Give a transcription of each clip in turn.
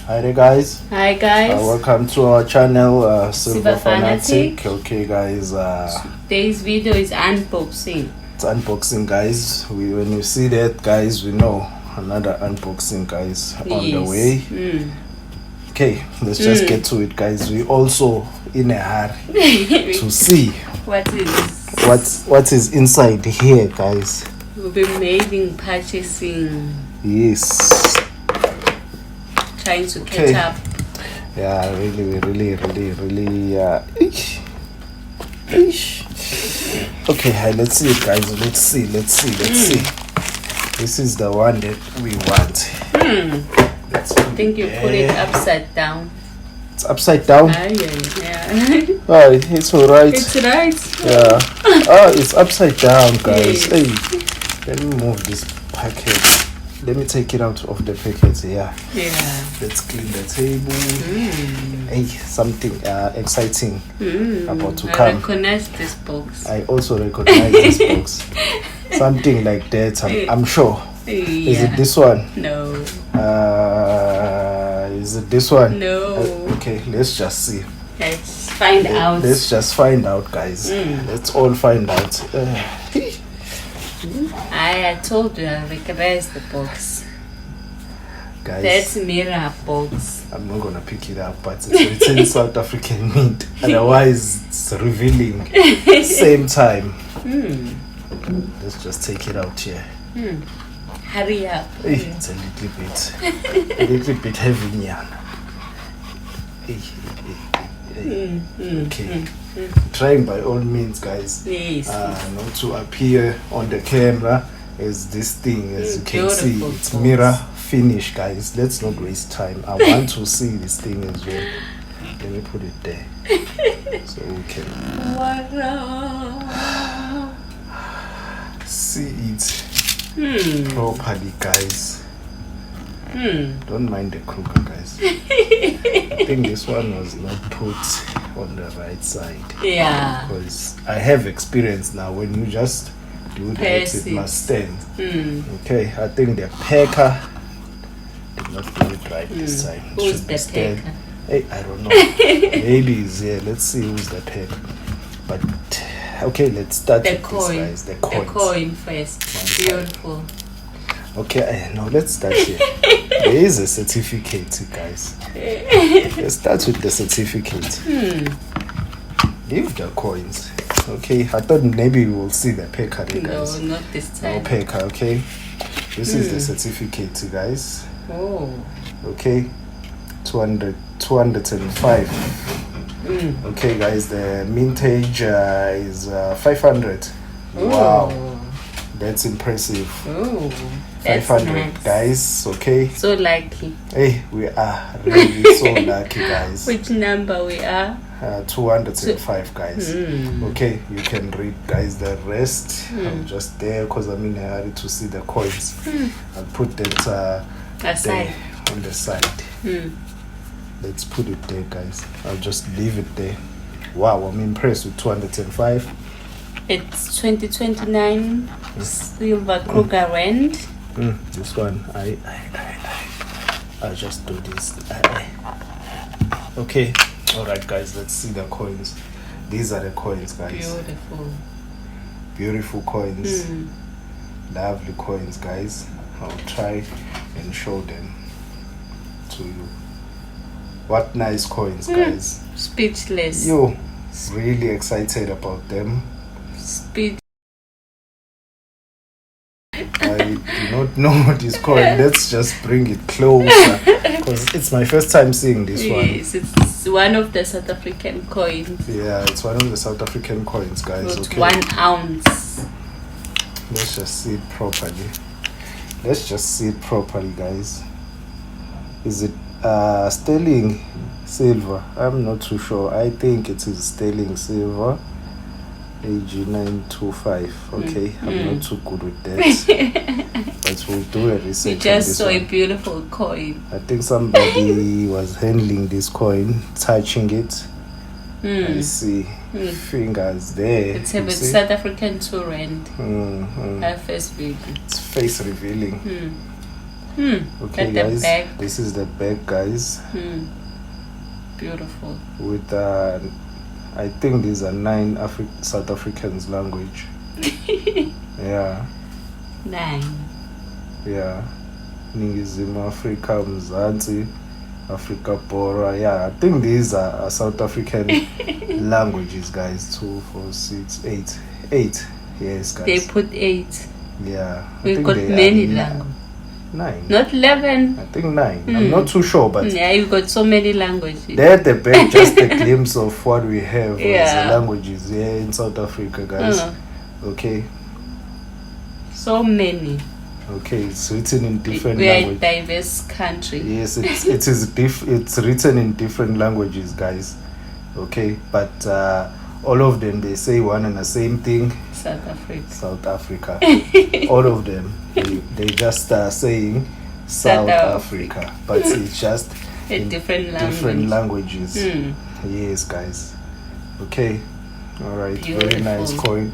Hi there, guys. Hi guys. Welcome to our channel, Silver Fanatic. Okay, guys. Today's video is unboxing. It's unboxing, guys. When you see that, guys, we know another unboxing, guys, on the way. Okay, let's just get to it, guys. We also in a hurry to see what is inside here, guys. We'll be making purchasing. Yes. Trying to catch up. Yeah, really. Okay, let's see it, guys. Let's see. This is the one that we want. I think you put it upside down. It's upside down? Yeah. Oh, it's alright. It's right. Yeah. Oh, it's upside down, guys. Yes. Hey, let me move this packet. Let me take it out of the packet here. Yeah. Let's clean the table. Hey, something exciting about to come. I recognize this box. I also recognize this box. Something like that, I'm sure. Yeah. Is it this one? No. Is it this one? No. Okay, let's just see. Let's find out. Let's just find out, guys. Let's all find out. I told you I recognize the box. Guys, that's mirror box. I'm not gonna pick it up, but it's in South African mint. Otherwise, it's revealing. Same time. Let's just take it out here. Hurry up. Hey, it's a little bit heavy, Nyan. Okay. Trying by all means, guys. Yes. Not to appear on the camera as this thing, as you can see, it's box. mirror finish, guys. Let's not waste time. I want to see this thing as well. Let me put it there so we can see it properly, guys. Don't mind the crooked, guys. I think this one was not put on the right side. Yeah. Because I have experience now. When you just do that, it must stand. Okay, I think the packer did not do it right this time. Who's the packer? Hey, I don't know. Maybe he's here. Let's see who's the packer. But okay, let's start with this, guys. The coin first. Beautiful. Okay, now let's start here. There is a certificate, guys. Let's start with the certificate. Leave the coins. Okay, I thought maybe we will see the paper, guys. No, not this time. No paper, okay? This is the certificate, guys. Oh. Okay, 205. Okay, guys, the mintage is 500. Wow, that's impressive. Oh. 500, nice. guys. Okay, so lucky. Hey, we are really so lucky, guys. Which number we are? 205, guys. Okay, you can read, guys, the rest. I'm just there because I'm in a hurry to see the coins. I'll put that there on the side. Let's put it there, guys. I'll just leave it there. Wow, I'm impressed with 205. It's 2029 silver Krugerrand. This one, I'll just do this. Okay, all right, guys. Let's see the coins. These are the coins, guys. Beautiful coins. Lovely coins, guys. I'll try and show them to you. What nice coins, guys. Speechless. You really excited about them. I do not know this coin. Let's just bring it closer because it's my first time seeing this one. Yes, it's one of the South African coins. Yeah, it's one of the South African coins, guys. Not okay. 1 ounce. Let's just see it properly. Guys. Is it sterling silver? I'm not too sure. I think it is sterling silver. AG925. Okay, I'm not too good with that. But we'll do a research. We just saw a beautiful coin. I think somebody was handling this coin, touching it. I see fingers there. It's a South African 2 rand. Our first video. It's face revealing. Okay, at the guys, back. this is the back, guys. Beautiful. With I think these are 9 South Africans language. Yeah. 9. Yeah. Ningizimu Afrika, Mzansi, Africa Bora. Yeah, I think these are South African languages, guys. 2, 4, 6, 8. 8. Yes, guys. They put 8. Yeah. We've got many languages. 9. Not 11. I think 9. I'm not too sure, but yeah, you've got so many languages. there at the back, just a glimpse of what we have as Yeah. languages here in South Africa, guys. Okay. So many. Okay, it's written in different We are a languages. diverse country. Yes, it's written in different languages, guys. Okay, but all of them, they say one and the same thing. South Africa. South Africa. All of them, they just saying South Africa, but it's just A different language. different languages. Yes, guys. Okay, all right. Beautiful. Very nice coin.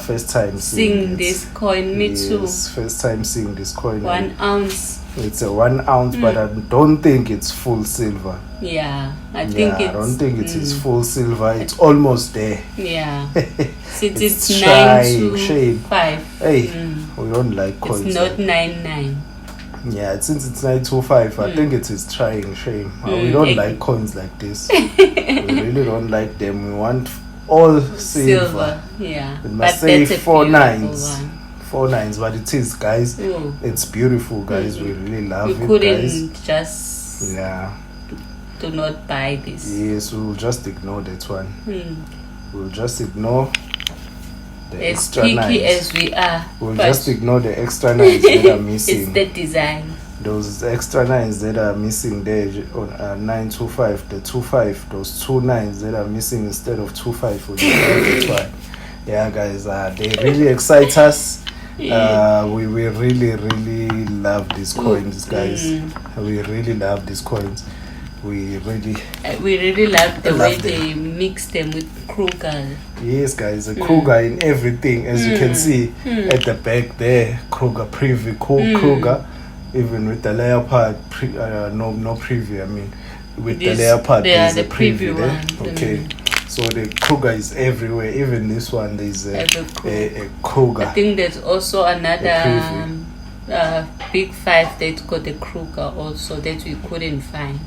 First time Seeing this coin, me too. Yes, first time seeing this coin. 1 ounce. It's a 1 ounce, but I don't think it's full silver. Yeah, I think it's. I don't think it is full silver. It's almost there. Yeah. Since it's trying 9 to shade. 5. Hey, we don't like coins. It's not 9. Yeah, since it's 925, I think it is trying shame. We don't like coins like this. We really don't like them. We want all silver. Yeah. It must But say that's a 4 beautiful 9s. one. 4 9s, but it is, guys. It's beautiful, guys. We really love You it, couldn't guys. just do not buy this. Yes, we'll just ignore that one. We'll just ignore the As extra picky nines. as we are. We'll but just ignore the extra nines that are missing. it's the design. Those extra nines that are missing there on 925, the 25, those 2 9s that are missing instead of 25 on the 5. Yeah, guys, they really excite us. We really love these coins, guys. We really love these coins. We really love the way them. they mix them with Kruger. Yes, guys, a Kruger in everything, as you can see at the back there. Krugerrand Privy, Kruger, even with the layer part. No preview. I mean, with the layer part, there's a preview there. Okay, so the Kruger is everywhere. Even this one, there's a Kruger. I think there's also another big 5 that's got the Kruger also that we couldn't find.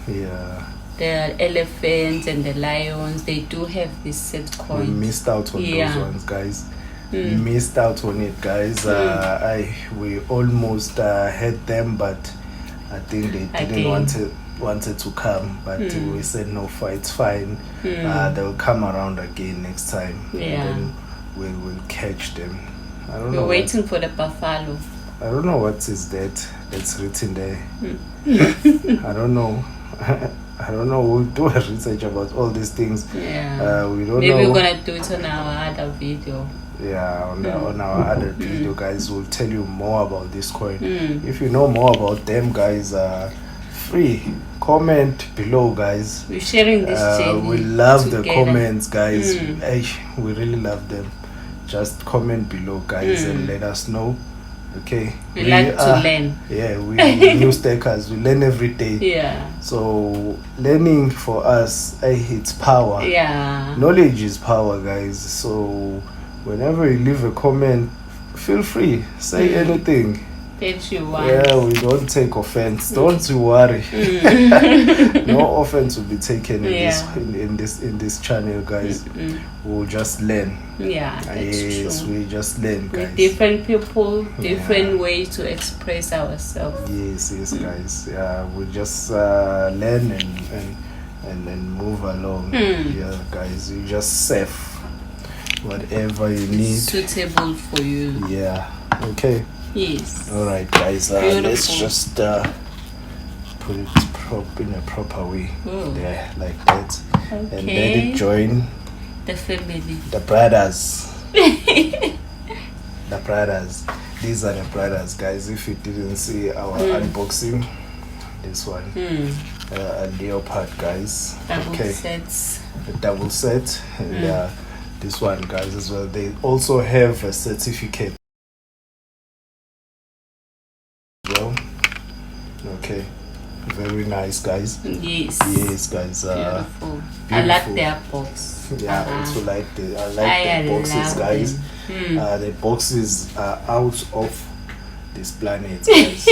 Yeah. The elephants and the lions, they do have this set coin. We missed out on those ones, guys. Missed out on it, guys. We almost had them, but I think they didn't wanted to come. But we said no, it's fine. They'll come around again next time. Yeah. And then we'll catch them. I don't We're know. waiting for the buffalo. I don't know what is that's written there. I don't know. I don't know. We'll do a research about all these things. Yeah. We don't know. Maybe we're gonna do it on our other video. Yeah, on our other video, guys, we'll tell you more about this coin. If you know more about them, guys, free comment below, guys. We're sharing this journey we love the together. comments, guys. We really love them. Just comment below, guys, and let us know. Okay, we like to learn. Yeah, we new stakers. We learn every day. Yeah. So learning for us, it's power. Yeah. Knowledge is power, guys. So whenever you leave a comment, feel free. Say anything. That you want. Yeah, we don't take offense. Don't you worry. No offense will be taken in this channel, guys. We'll just learn. Yeah, that's true. We just learn, guys. With different people, different ways to express ourselves. Yes, guys. Yeah, we just learn and then move along. Yeah, guys. You just save whatever you need. Suitable for you. Yeah. Okay. Yes. All right, guys. Let's just put it in a proper way. There, like that, and let it join the family. The brothers. The brothers. These are the brothers, guys. If you didn't see our unboxing, this one, a leopard, guys. Double sets. The double set, and this one, guys, as well. They also have a certificate. well. Okay, very nice, guys. Yes. Yes, guys. Beautiful. I like their box. Yeah, I also like the boxes, guys. The boxes are out of this planet, guys.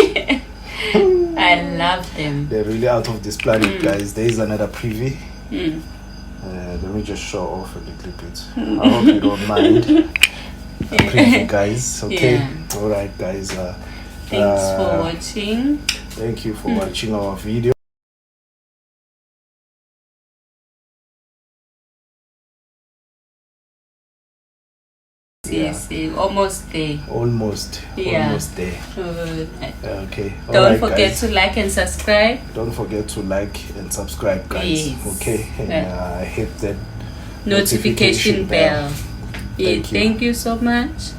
I love them. They're really out of this planet, guys. There is another privy. Let me just show off a little bit. I hope you don't mind. Preview, guys. Okay. Yeah. All right, guys. Thanks for watching. Thank you for watching our video. Yes, almost there. Almost there. Okay. Don't forget to like and subscribe. Don't forget to like and subscribe, guys. Yes. Okay. And hit that notification bell. Thank you. Thank you so much.